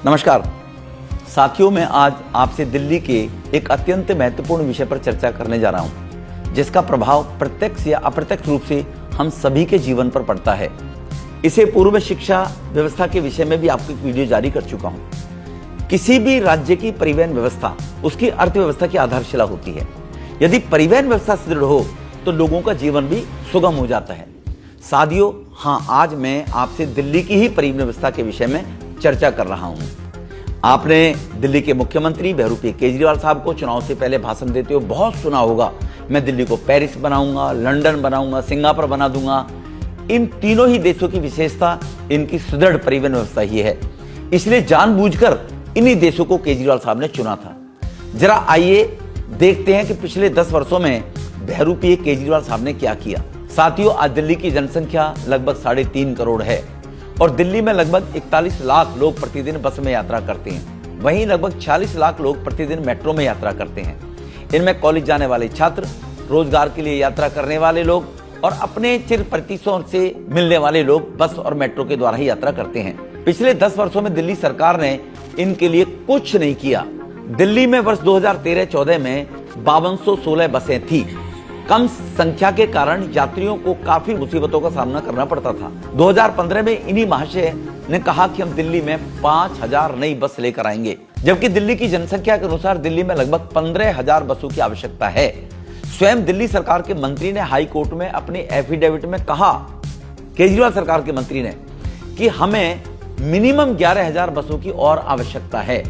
नमस्कार साथियों, मैं आज आपसे दिल्ली के एक अत्यंत महत्वपूर्ण विषय पर चर्चा करने जा रहा हूं, जिसका प्रभाव प्रत्यक्ष या अप्रत्यक्ष रूप से हम सभी के जीवन पर पड़ता है। इसे पूर्व शिक्षा व्यवस्था के विषय में भी आपको एक वीडियो जारी कर चुका हूं। किसी भी राज्य की परिवहन व्यवस्था उसकी अर्थव्यवस्था की आधारशिला होती है। यदि परिवहन व्यवस्था सुदृढ़ हो तो लोगों का जीवन भी सुगम हो जाता है। साथियों, आज मैं आपसे दिल्ली की ही परिवहन व्यवस्था के विषय में चर्चा कर रहा हूं। आपने दिल्ली के मुख्यमंत्री भैरूप्रिय केजरीवाल साहब को चुनाव से पहले भाषण देते हुए बहुत सुना होगा, मैं दिल्ली को पेरिस बनाऊंगा, लंदन बनाऊंगा, सिंगापुर बना दूंगा। इन तीनों ही देशों की विशेषता इनकी सुदृढ़ परिवहन व्यवस्था ही है। इसलिए जानबूझकर इन्हीं देशों को केजरीवाल साहब ने चुना था। जरा आइए देखते हैं कि पिछले 10 वर्षों में भैरूप्रिय केजरीवाल साहब ने क्या किया। साथियों, आज दिल्ली की जनसंख्या लगभग 3.5 करोड़ है और दिल्ली में लगभग 41 लाख लोग प्रतिदिन बस में यात्रा करते हैं। वहीं लगभग 46 लाख लोग प्रतिदिन मेट्रो में यात्रा करते हैं। इनमें कॉलेज जाने वाले छात्र, रोजगार के लिए यात्रा करने वाले लोग और अपने चिर परिचितों से मिलने वाले लोग बस और मेट्रो के द्वारा ही यात्रा करते हैं। पिछले 10 वर्षों में दिल्ली सरकार ने इनके लिए कुछ नहीं किया। दिल्ली में वर्ष 2013-14 में 5216 बसें थी। कम संख्या के कारण यात्रियों को काफी मुसीबतों का सामना करना पड़ता था। 2015 में इन्हीं महाशय ने कहा कि हम दिल्ली में 5000 नई बस लेकर आएंगे, जबकि दिल्ली की जनसंख्या के अनुसार दिल्ली में लगभग 15000 बसों की आवश्यकता है। स्वयं दिल्ली सरकार के मंत्री ने हाई कोर्ट में अपने एफिडेविट में कहा, केजरीवाल सरकार के मंत्री ने, कि हमें मिनिमम 11000 बसों की और आवश्यकता है।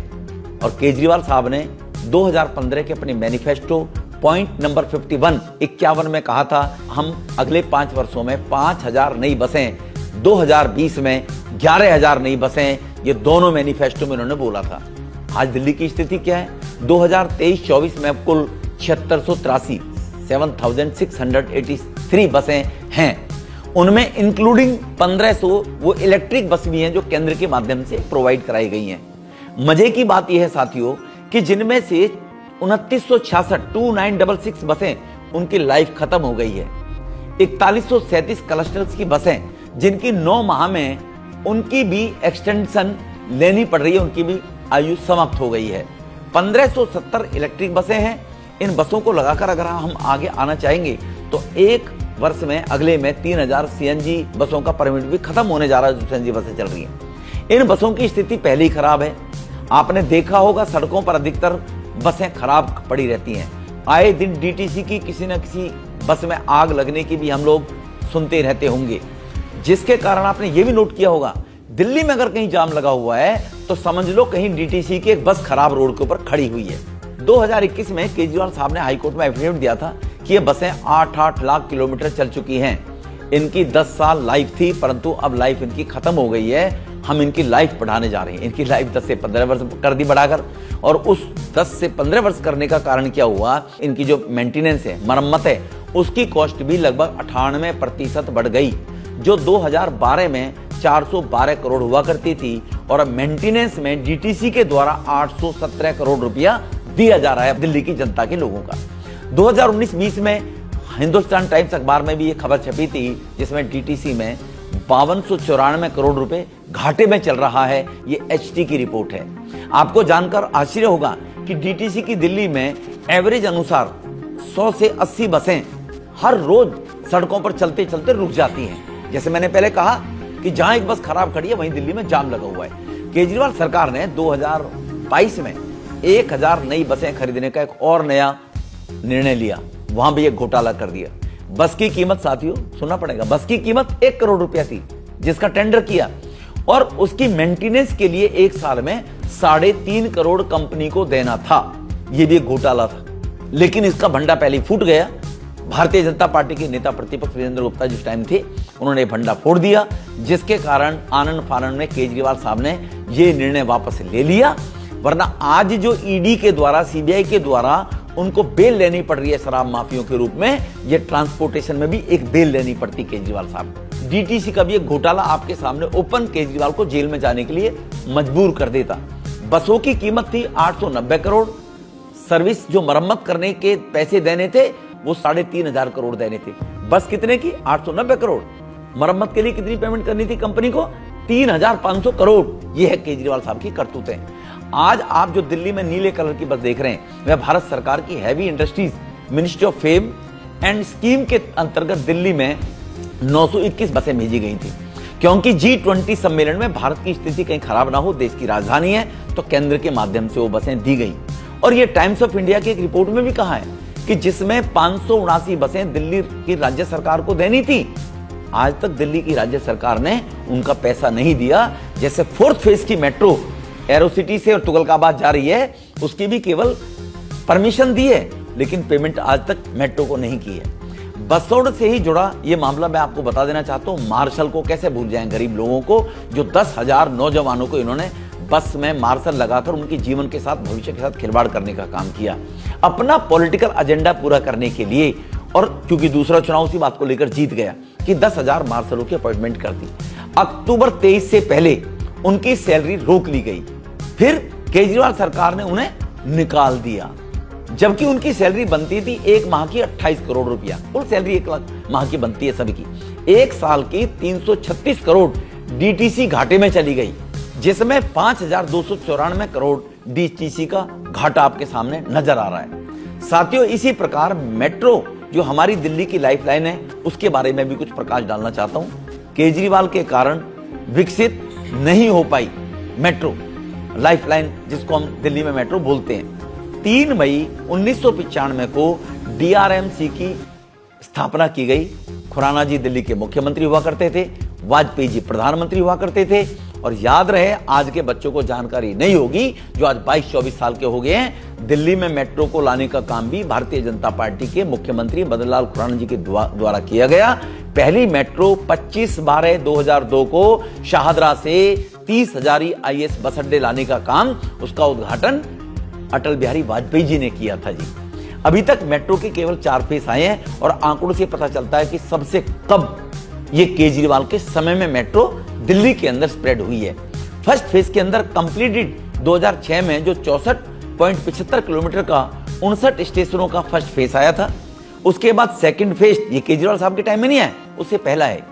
और केजरीवाल साहब ने 2015 के अपने मैनिफेस्टो पॉइंट नंबर 51 में कहा था, हम अगले 5 वर्षों में 5000 नई बसें, 2020 में 11000 नई बसें, ये दोनों मैनिफेस्टो में उन्होंने बोला था। आज दिल्ली की स्थिति क्या है? 2023-24 में कुल 7683 बसें हैं। उनमें इंक्लूडिंग 1500 वो इलेक्ट्रिक बस भी हैं जो केंद्र के माध्यम से प्रोवाइड कराई गई हैं। मजे की बात यह है साथियों कि जिनमें से 2966 बसें उनकी लाइफ खत्म हो गई है। 4137 क्लस्टर्स की बसें जिनकी 9 माह में उनकी भी एक्सटेंशन लेनी पड़ रही है, उनकी भी आयु समाप्त हो गई है। 1570 इलेक्ट्रिक बसें हैं। इन बसों को लगाकर अगर हम आगे आना चाहेंगे तो एक वर्ष में अगले में 3000 सीएनजी बसों का परमिट भी खत्म होने जा रहा है, जो सीएनजी बसें चल रही हैं। इन बसों की स्थिति पहले ही खराब है। आपने देखा होगा सड़कों पर अधिकतर बसें खराब पड़ी रहती हैं। आए दिन डीटीसी की किसी न किसी बस में आग लगने की भी हम लोग सुनते रहते होंगे, जिसके कारण आपने ये भी नोट किया होगा, दिल्ली में अगर कहीं जाम लगा हुआ है तो समझ लो कहीं डीटीसी की एक बस खराब रोड के ऊपर खड़ी हुई है। 2021 में केजरीवाल साहब ने हाईकोर्ट में एफिडेविट दिया था कि ये बसें 8-8 लाख किलोमीटर चल चुकी हैं। इनकी 10 साल लाइफ थी, परंतु अब लाइफ इनकी खत्म हो गई है। हम इनकी लाइफ बढ़ाने जा रहे हैं। इनकी लाइफ 10 से 15 वर्ष कर दी बढ़ाकर। और उस 10 से 15 वर्ष करने का कारण क्या हुआ? इनकी जो मेंटेनेंस है, मरम्मत है, उसकी कॉस्ट भी लगभग 98% बढ़ गई। जो 2012 में 412 करोड़ हुआ करती थी और अब मेंटेनेंस में डीटीसी के द्वारा 817 करोड़ रुपया दिया जा रहा है दिल्ली की जनता के लोगों का। 2019-20 में हिंदुस्तान टाइम्स अखबार में भी ये खबर छपी थी, जिसमें डीटीसी में 5294 करोड़ रुपए घाटे में चल रहा है। ये एचटी की रिपोर्ट है। आपको जानकर आश्चर्य होगा कि डीटीसी की दिल्ली में एवरेज अनुसार 100 से 80 बसें हर रोज सड़कों पर चलते चलते रुक जाती हैं। जैसे मैंने पहले कहा कि जहां एक बस खराब खड़ी है वहीं दिल्ली में जाम लगा हुआ है। केजरीवाल सरकार ने 2022 में 1000 नई बसें खरीदने का एक और नया निर्णय लिया। वहां भी एक घोटाला कर दिया। बस की कीमत, साथियों सुनना पड़ेगा, बस की कीमत 1 करोड़ रुपया थी, जिसका टेंडर किया, और उसकी मेंटेनेंस के लिए एक साल में 3.5 करोड़ कंपनी को देना था। यह भी एक घोटाला था, लेकिन इसका भंडा पहले फूट गया। भारतीय जनता पार्टी के नेता प्रतिपक्ष वीरेंद्र गुप्ता जिस टाइम थे, उन्होंने भंडा फोड़ दिया, जिसके कारण आनंद फानंद में केजरीवाल साहब ने यह निर्णय वापस ले लिया। वरना आज जो ईडी के द्वारा, सीबीआई के द्वारा उनको बेल लेनी पड़ रही है शराब माफियों के रूप में, ये ट्रांसपोर्टेशन में भी एक बेल लेनी पड़ती केजरीवाल साहब। डीटीसी का भी एक घोटाला आपके सामने ओपन केजरीवाल को जेल में जाने के लिए मजबूर कर देता। बसों की कीमत थी 890 करोड़, सर्विस जो मरम्मत करने के पैसे देने थे वो 3500 करोड़ देने थे। बस कितने की? 890 करोड़। मरम्मत के लिए कितनी पेमेंट करनी थी कंपनी को? 3,500 करोड़। यह है केजरीवाल साहब की करतूतें। आज आप जो दिल्ली में नीले कलर की बस देख रहे हैं, वह भारत सरकार की heavy industries ministry of fame and scheme के अंतर्गत दिल्ली में 921 बसें भेजी गई थी, क्योंकि G20 सम्मेलन में भारत की स्थिति कहीं खराब ना हो, देश की राजधानी है, तो केंद्र के माध्यम से वो बसें दी गई। और ये टाइम्स ऑफ इंडिया की एक रिपोर्ट में भी कहा है कि जिसमें 579 बसें दिल्ली की राज्य सरकार को देनी थी, आज तक दिल्ली की राज्य सरकार ने उनका पैसा नहीं दिया। जैसे 4th फेज की मेट्रो एरोसिटी से और तुगलकाबाद जा रही है, उसकी भी केवल परमिशन दी है, लेकिन पेमेंट आज तक मेट्रो को नहीं की है। बसोड़ से ही जुड़ा ये मामला मैं आपको बता देना चाहता हूँ। मार्शल को कैसे भूल जाएं, गरीब लोगों को, जो 10,000 नौजवानों को इन्होंने बस में मार्शल लगाकर उनके जीवन के साथ, भविष्य के साथ खिलवाड़ करने का काम किया, अपना पॉलिटिकल एजेंडा पूरा करने के लिए। और क्योंकि दूसरा चुनाव उसी बात को लेकर जीत गया कि 10,000 मार्शलों की अपॉइंटमेंट कर दी। अक्टूबर 23 से पहले उनकी सैलरी रोक ली गई, फिर केजरीवाल सरकार ने उन्हें निकाल दिया, जबकि उनकी सैलरी बनती थी एक माह की 28 करोड़ रुपया। कुल सैलरी 1 लाख माह की बनती है सभी की। एक साल की 336 करोड़ डीटीसी घाटे में चली गई, जिसमें 5,294 करोड़ डीटीसी का घाटा आपके सामने नजर आ रहा है। साथियों, इसी प्रकार मेट्रो जो हमारी दिल्ली की लाइफलाइन है, उसके बारे में भी कुछ प्रकाश डालना चाहता हूं। केजरीवाल के कारण विकसित नहीं हो पाई मेट्रो लाइफलाइन, जिसको हम दिल्ली में मेट्रो बोलते हैं। 3 मई 1995 को डीआरएमसी की स्थापना की गई। खुराना जी दिल्ली के मुख्यमंत्री हुआ करते थे, वाजपेयी जी प्रधानमंत्री हुआ करते थे। और याद रहे, आज के बच्चों को जानकारी नहीं होगी, जो आज 22-24 साल के हो गए हैं, दिल्ली में मेट्रो को लाने का काम भी भारतीय जनता पार्टी के मुख्यमंत्री मदन लाल खुराना जी के द्वारा किया गया। पहली मेट्रो 25/12/2002 को शाहदरा से 30,000 IS बस अड्डे लाने का काम, उसका उद्घाटन अटल बिहारी वाजपेयी जी ने किया था जी। अभी तक मेट्रो के केवल 4 फेज आए हैं और आंकड़ों से पता चलता है कि सबसे कम ये केजरीवाल के समय में मेट्रो दिल्ली के अंदर स्प्रेड हुई है। फर्स्ट फेज के अंदर कंप्लीटेड 2006 में, जो 64.75 किलोमीटर का 59 स्टेशनों का फर्स्ट फेज आया था। उसके बाद सेकंड फेज, ये केजरीवाल साहब के टाइम में नहीं आया, उससे पहला है।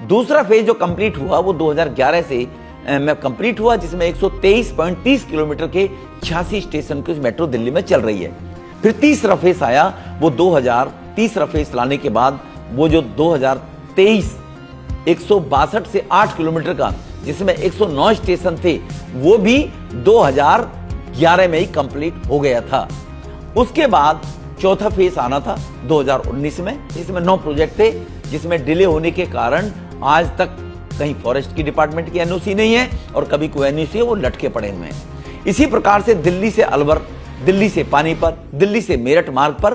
दूसरा फेज जो कंप्लीट हुआ वो 2011 से में कंप्लीट हुआ, जिसमें 123.30 किलोमीटर के 86 स्टेशन की मेट्रो दिल्ली में चल रही है। फिर तीसरा फेज आया, वो तीसरा फेज लाने के बाद वो जो 2023 162 से 8 किलोमीटर का, जिसमें 109 स्टेशन थे, वो भी 2011 में ही कंप्लीट हो गया था। उसके बाद चौथा फेज आना था 2019 में, जिसमें 9 प्रोजेक्ट थे, जिसमें डिले होने के कारण आज तक कहीं फॉरेस्ट की डिपार्टमेंट की एनओसी नहीं है और कभी कोई एनओसी है, वो लटके पड़े हुए हैं। इसी प्रकार से दिल्ली से अलवर, दिल्ली से पानीपत, दिल्ली से मेरठ मार्ग पर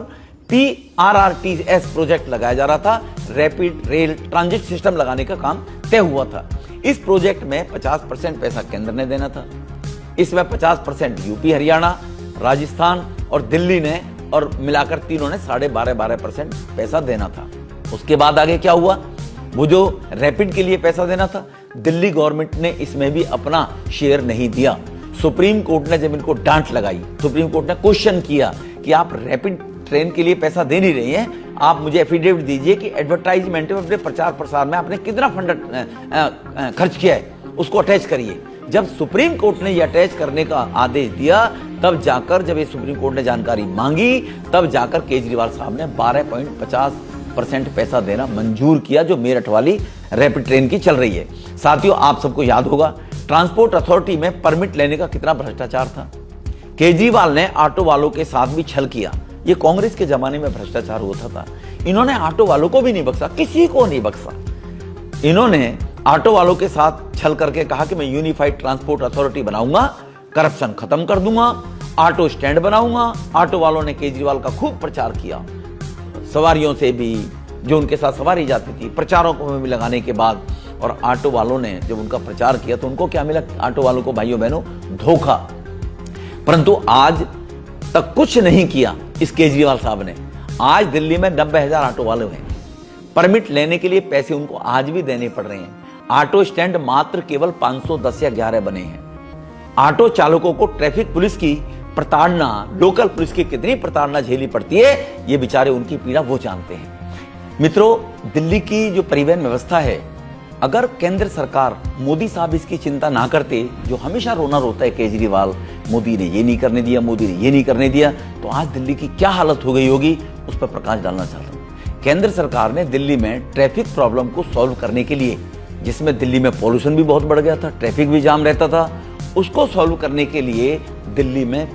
PRRTS प्रोजेक्ट लगाया जा रहा था। रैपिड रेल ट्रांजिट सिस्टम लगाने का काम तय हुआ था। इस प्रोजेक्ट में 50% पैसा केंद्र ने देना था, इसमें 50% यूपी, हरियाणा, राजस्थान और दिल्ली ने, और मिलाकर तीनों ने 12.5% पैसा देना था। उसके बाद आगे क्या हुआ, वो जो रैपिड के लिए पैसा देना था, दिल्ली गवर्नमेंट ने इसमें भी अपना शेयर नहीं दिया। सुप्रीम कोर्ट ने जब इनको डांट लगाई, सुप्रीम कोर्ट ने क्वेश्चन किया कि आप रैपिड ट्रेन के लिए पैसा दे नहीं रही हैं, आप मुझे एफिडेविट दीजिए कि एडवर्टाइजमेंट में, अपने प्रचार प्रसार में आपने कितना फंड खर्च किया है, उसको अटैच करिए। जब सुप्रीम कोर्ट ने ये अटैच करने का आदेश दिया, तब जाकर, जब ये सुप्रीम कोर्ट ने जानकारी मांगी, तब जाकर केजरीवाल साहब ने 12.50% पैसा देना मंजूर किया, जो मेरठ वाली रैपिड ट्रेन की चल रही है। साथियों, आप सबको याद होगा ट्रांसपोर्ट अथॉरिटी में परमिट लेने का कितना भ्रष्टाचार था। केजरीवाल ने ऑटो वालों के साथ भी छल किया। ये कांग्रेस के जमाने में भ्रष्टाचार होता था। इन्होंने ऑटो वालों को भी नहीं बख्शा, किसी को नहीं बख्शा। इन्होंने ऑटो वालों के साथ छल करके कहा कि मैं यूनिफाइड ट्रांसपोर्ट अथॉरिटी बनाऊंगा, करप्शन खत्म कर दूंगा, ऑटो स्टैंड बनाऊंगा। ऑटो वालों ने केजरीवाल का खूब प्रचार किया, सवारियों से भी, जो उनके साथ सवारी जाती थी, प्रचारों को भी लगाने के बाद, और ऑटो वालों ने जब उनका प्रचार किया तो उनको क्या मिला, ऑटो वालों को, भाइयों बहनों, धोखा। परंतु आज तक कुछ नहीं किया इस केजरीवाल साहब ने। आज दिल्ली में 90,000 ऑटो वाले हैं। परमिट लेने के लिए पैसे उनको आज भी देने पड़ रहे हैं। ऑटो स्टैंड मात्र केवल 510 या 11 बने हैं। ऑटो चालकों को ट्रैफिक पुलिस की प्रताड़ना, लोकल पुलिस की कितनी प्रताड़ना झेली पड़ती है, ये बेचारे, उनकी पीड़ा वो जानते हैं। मित्रों, दिल्ली की जो परिवहन व्यवस्था है, अगर केंद्र सरकार, मोदी साहब इसकी चिंता ना करते, जो हमेशा रोना रोता है केजरीवाल, मोदी ने ये नहीं करने दिया, मोदी ने ये नहीं करने दिया, तो आज दिल्ली की क्या हालत हो गई होगी, उस पर प्रकाश डालना चाहता हूँ। केंद्र सरकार ने दिल्ली में ट्रैफिक प्रॉब्लम को सॉल्व करने के लिए, जिसमें दिल्ली में पॉल्यूशन भी बहुत बढ़ गया था, ट्रैफिक भी जाम रहता था, उसको सॉल्व करने के लिए दिल्ली में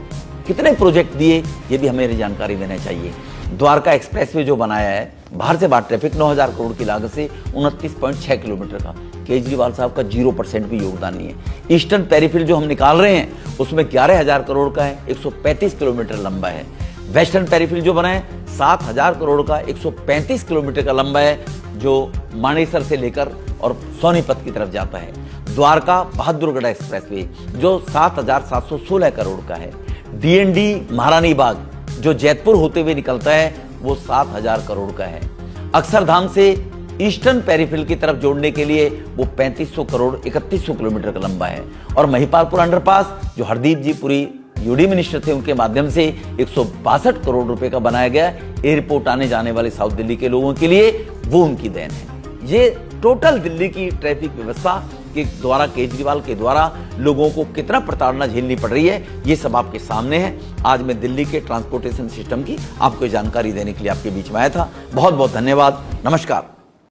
कितने प्रोजेक्ट दिए, ये भी हमें जानकारी देना चाहिए। द्वारका एक्सप्रेसवे जो बनाया है, बाहर से बाहर ट्रैफिक 9,000 करोड़ की लागत से 29.6 किलोमीटर का, केजरीवाल साहब का 0% भी योगदान नहीं है। ईस्टर्न पेरिफेरल जो हम निकाल रहे हैं, उसमें 11,000 करोड़ का है, 135 किलोमीटर लंबा है। वेस्टर्न पेरिफेरल जो बना है 7,000 करोड़ का, 135 किलोमीटर का लंबा है, जो मानेसर से लेकर और सोनीपत की तरफ जाता है। द्वारका बहादुरगढ़ एक्सप्रेसवे जो 7,716 करोड़ का है। DND महारानी बाग जो जयपुर होते हुए निकलता है, वो 7,000 करोड़ का है। अक्षरधाम से ईस्टर्न पेरिफेरल की तरफ जोड़ने के लिए वो 3500 करोड़ 3100 किलोमीटर का लंबा है। और महिपालपुर अंडरपास जो हरदीप जी पुरी यूडी मिनिस्टर थे, उनके माध्यम से 162 करोड़ रुपए का बनाया गया एयरपोर्ट आने जाने वाले साउथ दिल्ली के लोगों के लिए, वो उनकी देन है। ये टोटल दिल्ली की ट्रैफिक व्यवस्था के द्वारा, केजरीवाल के द्वारा लोगों को कितना प्रताड़ना झेलनी पड़ रही है, ये सब आपके सामने है। आज मैं दिल्ली के ट्रांसपोर्टेशन सिस्टम की आपको जानकारी देने के लिए आपके बीच में आया था। बहुत बहुत धन्यवाद। नमस्कार।